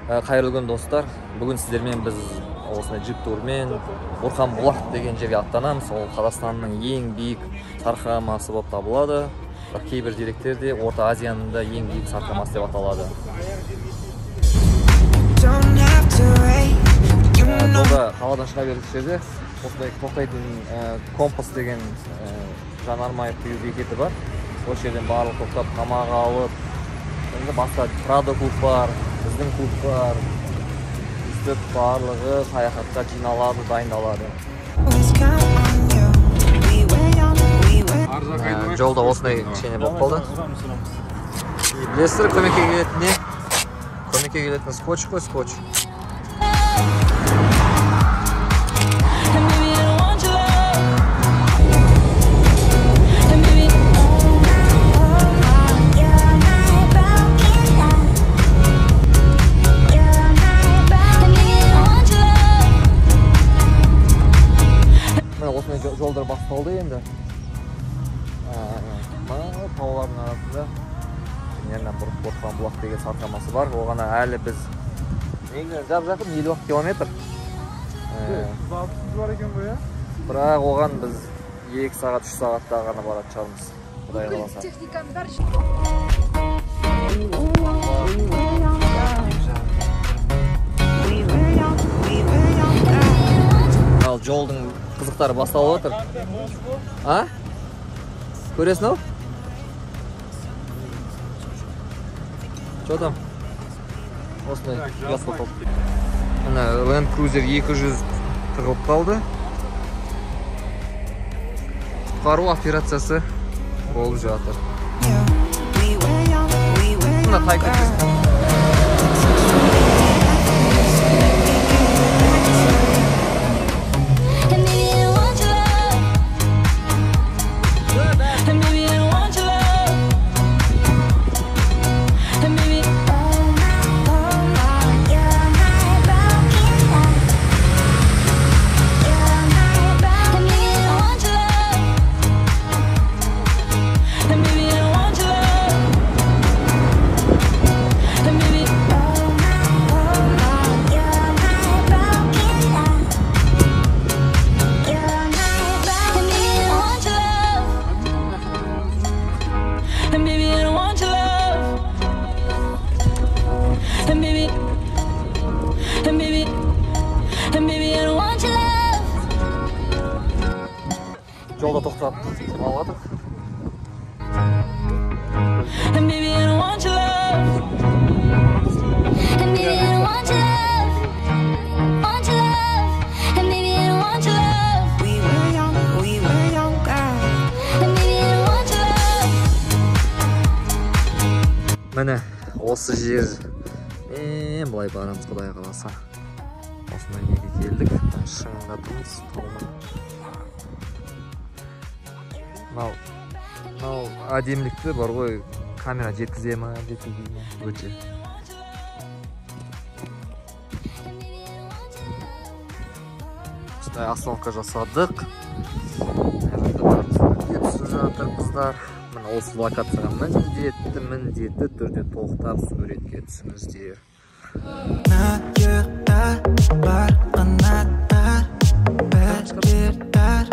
Кайырлы күн достар. Бүгін сіздермен біз осындай джип турмен Бурхан Булак деген жерге аттанамыз. Ол Қазақстанның ең биік сарқырамасы болып табылады. Кейбір деректерде Орта Азияның да ең биік сарқырамасы деп аталады. Жолда қаладан шыға берген жерде осындай тоқтайтын компас деген жанармай құю бекеті бар. Ол жерден барлық тоқтап тамақ алып, енді басқа Прадо клуб бар, біздің клуб бар. Үстіп барлығы саяхатқа жиналады, дайындалады. Жолда осындай кішкене болып қалды. Білесіздер, көмекке келетін скотч қой, скотч. Жолдар басталды енді. Таулардың арасында Нернан Бурхан Булак деген сарқырамасы бар. Оғана әлі біз жақын 50 километр. Бар екен ғой, бірақ оған біз 2 сағат, 3 сағатта ғана баратын шығармыз. Құдай қаласа. Ал жолдың қызықтары басталып отыр. Көресің ау? Что там? Осындай жас болып. Мына Land Cruiser 200 тығылып қалды. Құтқару операциясы болып жатыр. Мына тайкы. Жолда тоқтап алады. Міне осы жер былай барамыз, Құдай қаласа. Осындай неге келдік. Шыңында тұрмыз, тауның. Мынау әдемілікті бар ғой, камера жеткізе ма, жеткізбей ма, өте. Осындай остановка жасадық. Түсіп жатыр қыздар. Мына осы локацияға міндетті түрде тоқтап суретке түсіңіздер. Бар қанаттар, бәшкердар.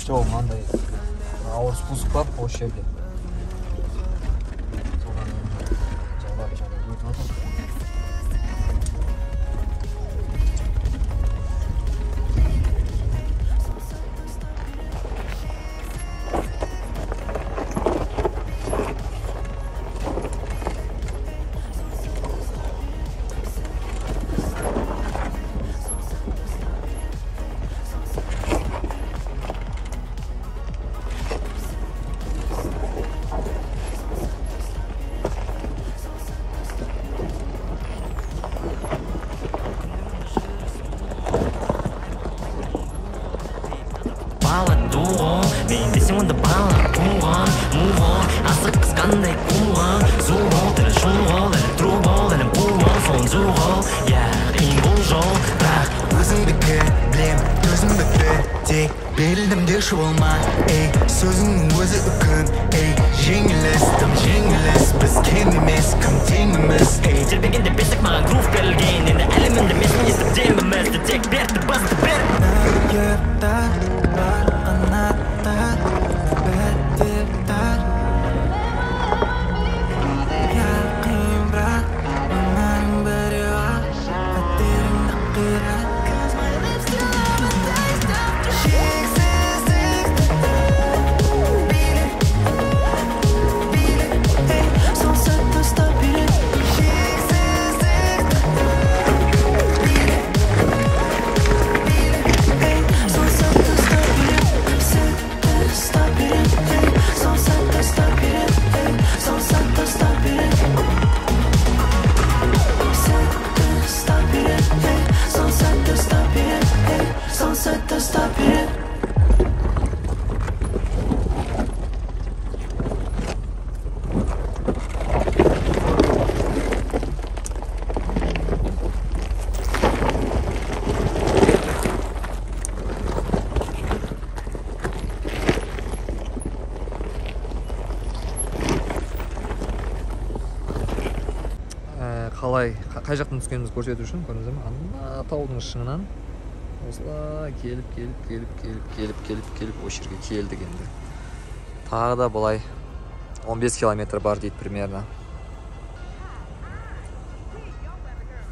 Жол мынандай ауыр спуск бар осы жерде. sing with the ball. Move on. Asık kıskanday kumgan. Zuğol, tele şunğol, ele truğol, ele bulmol, son zuğol. Yeah, in bu jol. Bak, özündeki bilem, gözündeki tek berildim de şu olma. Ey, sözünün özü ükün. Ey, jengiliz, biz kendimiz, kim tengimiz. Ey, cerbeginde besik mağan groove berilgen. Endi eliminde mesmi yesip cembimizdi. Tek berdi, bızdı bir. Yurtlar, var kanatlar, bedirtar. Қалай, қай жақтан түскенімізді көрсету үшін, көрдіңіздер ме? Ана таудың шыңынан осылай келіп осы жерге келдік енді. Тағы да былай 15 километр бар дейді примерно.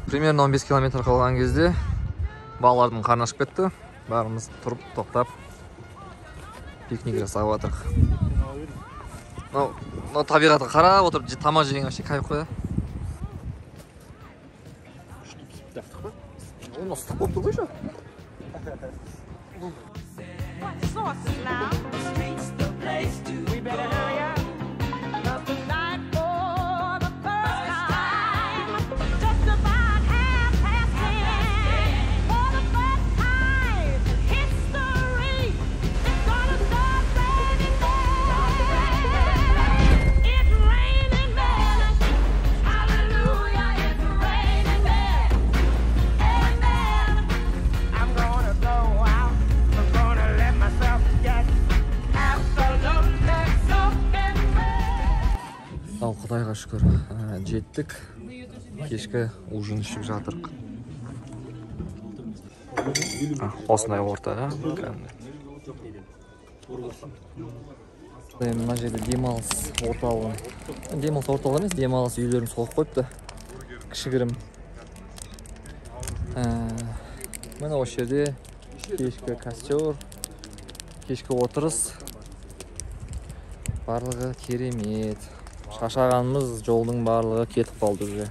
Примерно 15 километр қалған кезде балалардың қарны ашып кетті. Бәріміз тұрып, тоқтап пикник жасап жатырық. Мынау табиғатқа қарап отырып, тамақ жеген вообще кайф қой. Он ыстық болып тұр ғой ше. Ал Құдайға шүкір, жеттік. Кешкі ужин ішіп жатырық. Осындай ортада. Мына жерде демалыс орталығы. Демалыс орталығы емес, демалыс үйлерін соғып қойыпты. Кішігірім. Мына осы жерде кешкі костер, кешкі отырыс. Барлығы керемет. Шашағанымыз жолдың барлығы кетіп қалды уже.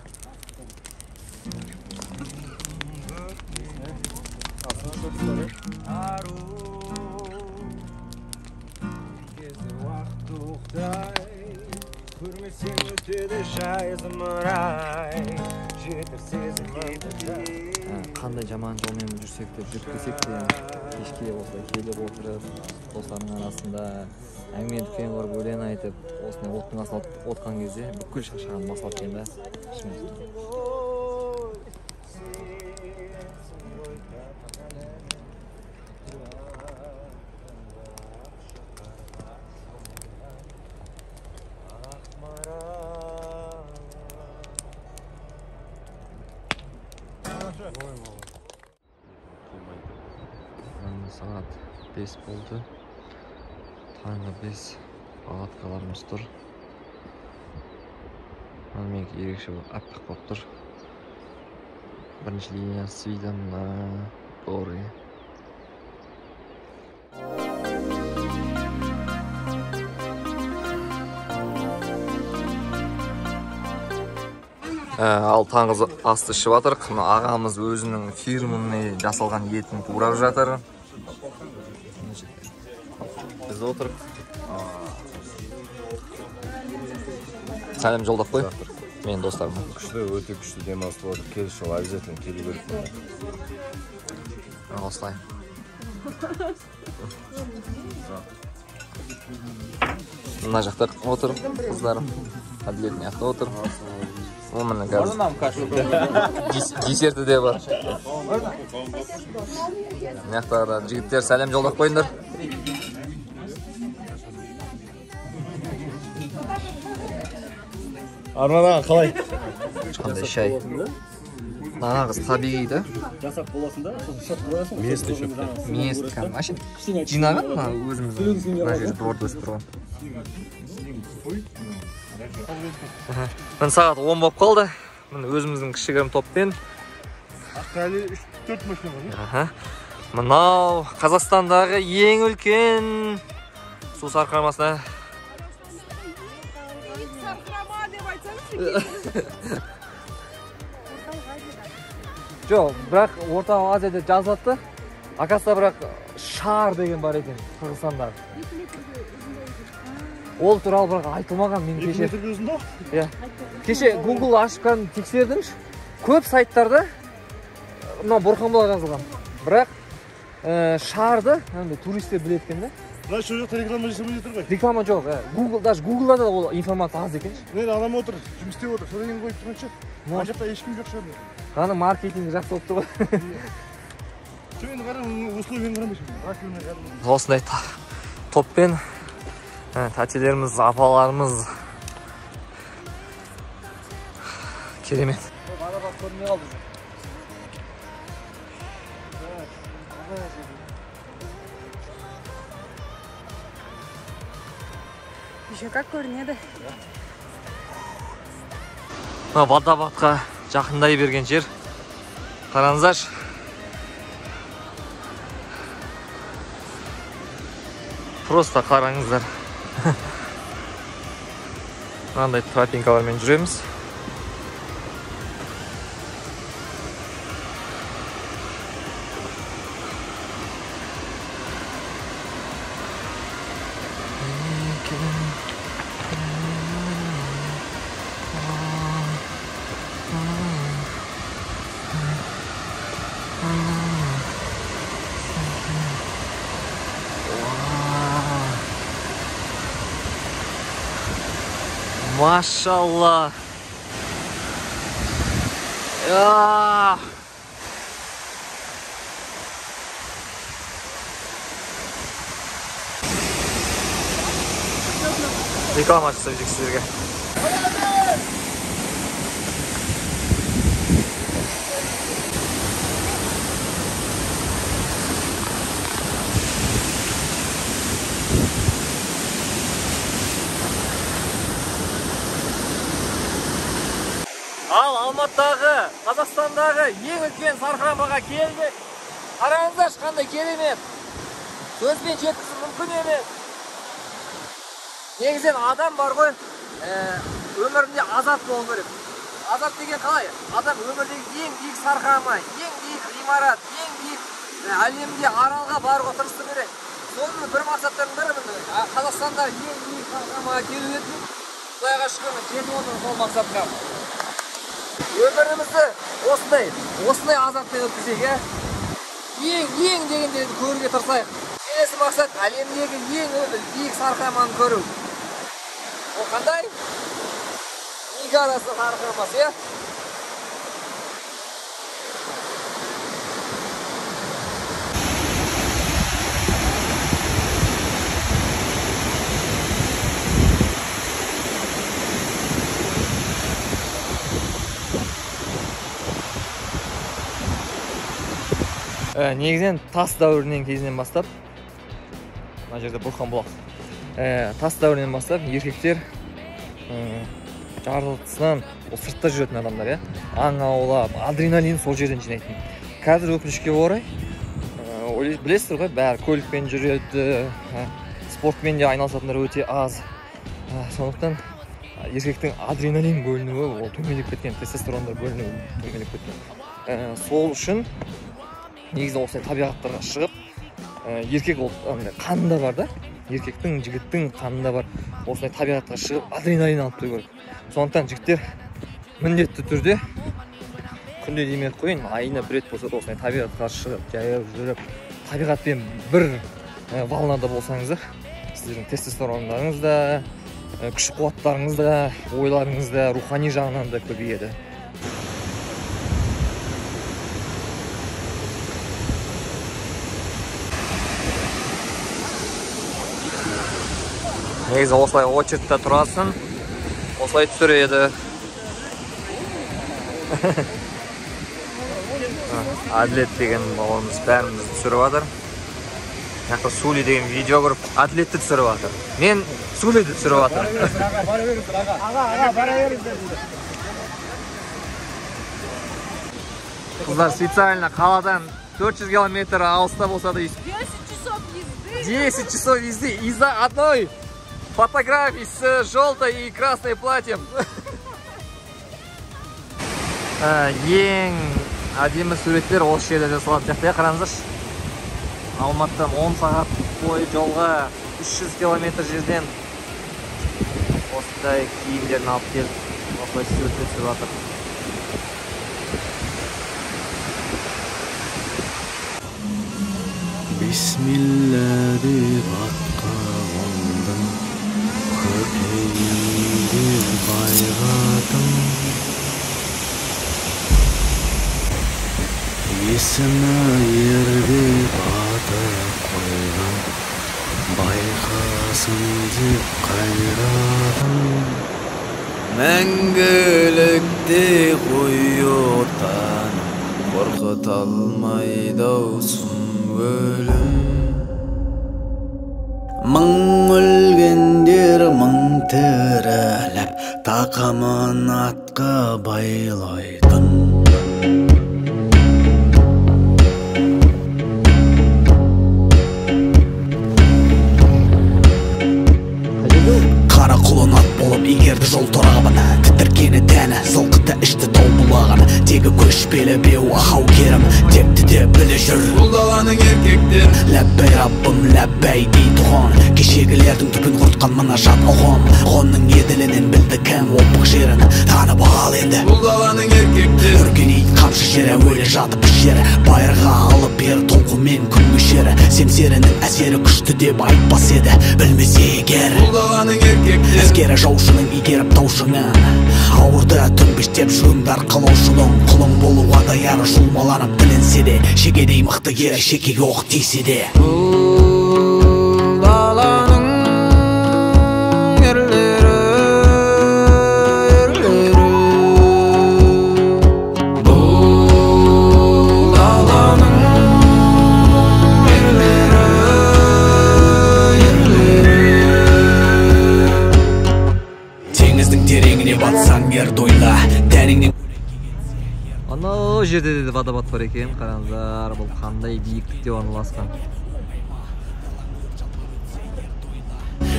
Қандай жаман жолмен жүрсек те, жүрсек те, кешке осылай келіп отырып, достардың арасында әңгіме-дүкен құрып, өлең айтып, осындай оттың астында отқан кезде бүкіл шаршаған басылып кеткен да. Saat 5 болды. Таңғы 5 палаткаларымыз тұр. Менікі ерекше болып, аппақ болып тұр. Бірінші линия с видом на горы. Ал таңғы асты ішіп жатырық. Ағамыз өзінің фирменный жасалған етін турап жатыр. Біз отырып. Сәлем жолдап қой. Мен достарым. Күшті, өте күшті демалыс болды. Келші ол обязательно келу керек. Осылай. Мына жақта отыр қыздарым. Әділет мына жақта отыр. О, міне десерті де бар. Мына жақта жігіттер сәлем жолдап қойыңдар. Арман аға қалай? Қандай шай. Нағыз табиғи да. Жасап боласың да, шот қоясың. Местный шөп. Местный кәдімгі. Машин жинаған мына өзіміздің мына жерде бір орда өсіп тұрған. Міне сағат 10 болып қалды. Міне өзіміздің кішігірім топпен. Әлі 3-4 машина бар. Мынау Қазақстандағы ең үлкен су сарқырамасына. Жоқ, бірақ Орта Азияда жазылады. Акаса бірақ шар деген бар екен Қырғызстандағы. Ол туралы бірақ айтылмаған мен кеше. 2 метр өзінде? Иә. Кеше Google ашқан тексердім. Көп сайттарда мына Борханбұлақ жазылған. Бірақ шарды туристер біледі екен да. Мына шөжек реклама жасамай жатыр ғой. Реклама жоқ. Даже Google-да да ол информация аз екен. Мен адам отыр, жұмыс істеп отыр. Содан кейін қойып тұрғанша. Мына жақта ешкім жоқ шығар. Ғана маркетинг жақсы болып тұр ғой. Мен қарам, условияны қарамайсың. Осындай топпен тәтелеріміз, апаларымыз керемет. Арабат көрмей қалды. Еще как көрінеді. Водопадқа жақындай берген жер. Қараңыздаршы. Просто қараңыздар. Мынандай тропинкалармен жүреміз. Машалла. Реклама жасап жүрейік сіздерге. Ал Алматыдағы, Қазақстандағы ең үлкен сарқырамаға келдік. Қараңыздаршы қандай керемет. Сөзбен жеткізу мүмкін емес. Негізінен адам бар ғой, өмірінде азат болу керек. Азат деген қалай? Адам өмірдегі ең биік сарқырама, ең биік ғимарат, ең биік әлемде аралға баруға тырысу керек. Соның бір мақсаттардың бірі Қазақстандағы ең биік сарқырамаға келу еді. Құдайға шүкір жетіп отырмыз сол мақсатқа. Өмірімізді осындай азаппен өткізейік, ең дегендерді көруге тырысайық. Келесі мақсат әлемдегі ең биік сарқыраманы көру. Ол қандай? Ниагарасы сарқырамасы, иә? Негізінен тас дәуірінен кезінен бастап, мына жерде Борханбұлақ. Тас дәуірінен бастап еркектер жарылысынан сыртта жүретін адамдар, аң аулап, адреналин сол жерден жинайтын. Қазір өкінішке орай, білесіздер ғой, бәрі көлікпен жүреді, спортпен де айналысатындар өте аз. Сондықтан еркектің адреналин бөлінуі ол төмендеп кеткен, тестостерондар бөлінуі төмендеп кеткен. Сол үшін негізі осылай табиғаттарға шығып, еркек қанында бар да, еркектің, жігіттің қанында бар, осылай табиғатқа шығып, адреналин алып тұру керек. Сондықтан жігіттер міндетті түрде күнде демек қойын, айына бір рет болса да осылай табиғатқа шығып, жаяу жүріп, табиғатпен бір волнада болсаңыздар, сіздердің тестостерондарыңыз да, күш қуаттарыңыз да, ойларыңыз да, рухани жағынан да көбейеді. Негізі осылай очередьте тұрасың, осылай түсіреді. Әділет деген баламыз бәріміз түсіріп жатыр. Яқты Сули деген видео көріп, Әділетті түсіріп жатыр. Мен Сулиді түсіріп жатыр. Қыздар специально қаладан 400 километр алыста болса да 10 часов езды. 10 часов езды из-за одной фотографии с желтой и красной платьем. Ең әдемі суреттер осы жерде жасалатын сияқты. Қараңыздаршы. Алматыдан 10 сағат бойы жолға 300 километр жерден осындай киімдерін алып келіп, осылай суреттер түсіріп жатыр. Bismillah деп атқа қондым, көкейімде байғатым. Есімі ерде бата қойған, байқасын деп қайратым. Мәңгілікте қой отаным, қорқыта алмайды ау өлім. Мың өлгендер мың тіріліп, тақымын атқа байлайтын. Қара құлын ат болып егерді жол торағын, тітіркені тәні, сылқыты ішті тау бұлағын. Тегі көшпелі беу ахау керім, текті де білі жүр бұл даланың еркектер. Ләббәй раббым, ләббәй дей тұған, кешегілердің түпін құртқан мына жат ұғым. Ғонның еділінен білді кәм опық жерін, танып ал енді бұл даланың еркектер. Үргенейт қамшы жері, өлі жатып ішері, байырға алып бер толқумен күн көшері. Семсерінің әсері күшті деп айтпас еді, білмесе егер бұл даланың еркектер. Әскері жаушының игеріп таушыңын, ауырды түнбіштеп жүріңдар қылаушының. Құлың болуға даяры жұлмаланып білінсе де, шегедей мықты ері шекеге оқ тисе де. Бұл даланың ерлері, бұл даланың ерлері. Теңіздің тереңіне батсаң ерді ойла, тәніңнен Анау жерде де водопад бар екен, қараңыздар, бұл қандай биіктікте орналасқан.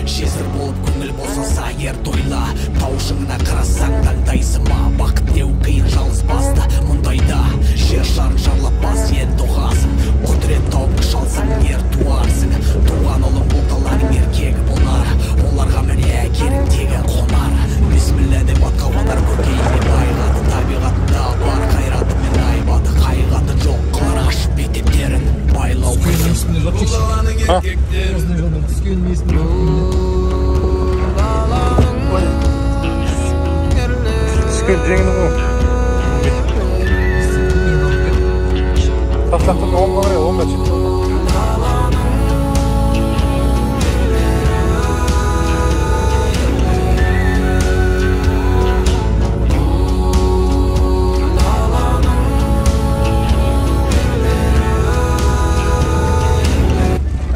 Жесір болып көңіл босаса ер тойла, таушыңына қарасаң таңдайсың ма? Бақыт деу қиын жалғыз басты мұндайда, жер шарын шарлап бас енді ұғасың. Құдірет тауып шалсаң ер туарсың. Туған ұлың бұл даланың еркегі болар, оларға міне әкенің тегі қонар. Бисмилля деп атқа қонар, көкейіне байғаты, табиғатында бар қайраты мен айбаты. Қайғаты жоқ қылар ашып бетептерін байлау. Бұл даланың еркектер. Түскен жеңіні ғой. Тақтақтың оңға қарай, оңға жетті.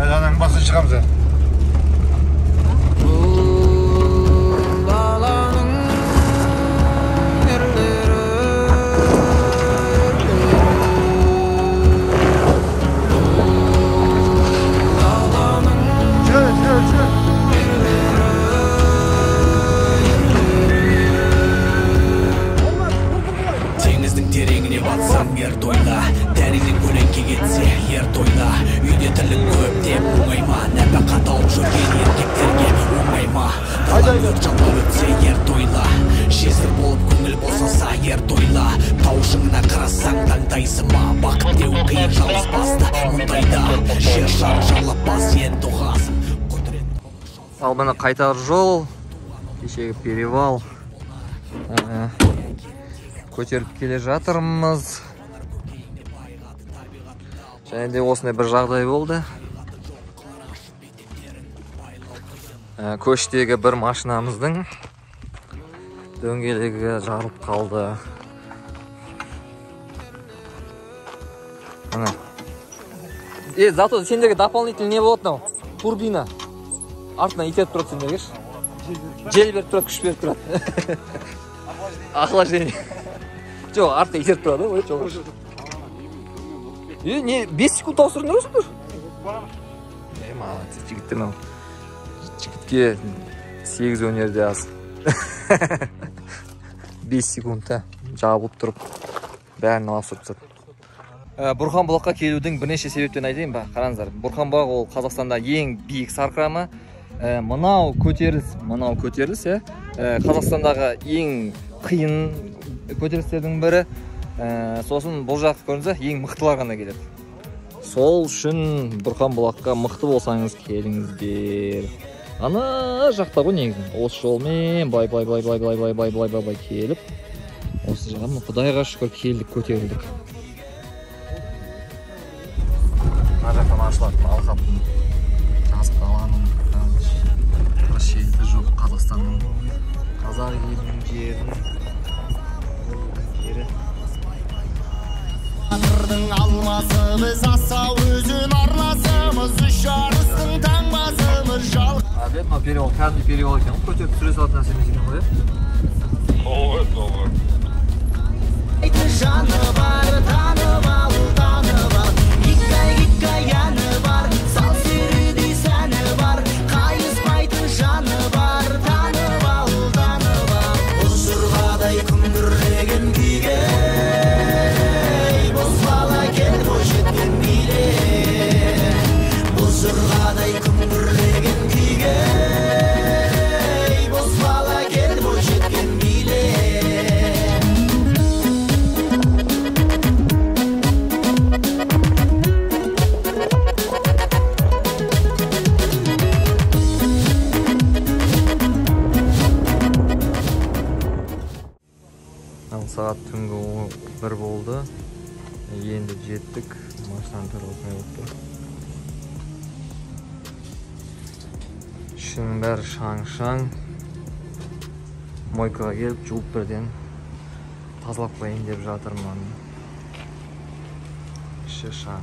Әжаның басын шығамыз ә. Теңіздің тереңіне батсаң ер тойла, тәріңнен көлеңке кетсе ер тойла. Үйде тірлік көп деп оңайма, нәпақа тауып жүрген еркектерге оңайма. Далаң өрт жалап өтсе ер тойла, жесір болып көңіл босаса ер тойла. Таушыңына қарасаң таңдайсың ма? Бақыт деу қиын жалғыз басты мұндайда, жер шарын шарлап бас енді ұғасың. Ал мына қайтар жол, кешегі перевал. Көтеріп келе жатырмыз. Және де осындай бір жағдай болды. Көштегі бір машинамыздың дөңгелегі жарылып қалды. Зато сендерге дополнительный не болады мынау? Турбина. Артынан итеріп тұрады сендерге. Жел беріп тұрады, күш беріп тұрады. Охлаждение. Жоқ, артынан итеріп тұрады, ой, жоқ. Не, 5 секунд ауыстырыңдар осыңдар? Молодец, жігіттер мынау. Жігітке 8 өнерде аз. 5 секундта жабылып тұрып, бәрін ауыстырып тастады. Бұрханбұлаққа келудің бірнеше себептен айтайын ба? Қараңыздар, Бұрханбұлақ ол Қазақстанда ең биік сарқырама. Мынау көтеріліс, Қазақстандағы ең қиын көтерілістердің бірі. Сосын бұл жақты көріңіздер, ең мықтылар ғана келеді. Сол үшін Бұрханбұлаққа мықты болсаңыз келіңіздер. Ана жақта ғой негізі. Осы жолмен бай келіп, осы жағын Құдайға шүкір келдік, көтерілдік. Мына жақтан ашылатын алқаптың жазық даланың бір шеті жоқ. Қазақстанның қазақ елінің жері. Батырдың алмасы біз асау өзін арнасымыз, үш арыстың таңбасымыз жал. Обед, но перевал, кәдімгі перевал екен, көтеріп түсіре салатын нәрсе емес екен ғой. Ого. Жаны бар, танып ал, Икай әні бар, сал серідей сәні бар, қайыспайтын жаны бар, танып ал. Бұл жырғадай күмбірлеген күйге, бос бала кел бойжеткен биле. Бұл жырғадай күмбірлеген күйге, бос бала кел бойжеткен биле. Сағат түнгі 1 болды. Енді жеттік. Машинаны тұрғызмай өтті. Ішінің бәрі шаң-шаң. Мойкаға келіп, жуып бірден тазалап қойын деп жатырмын. Іші шаң.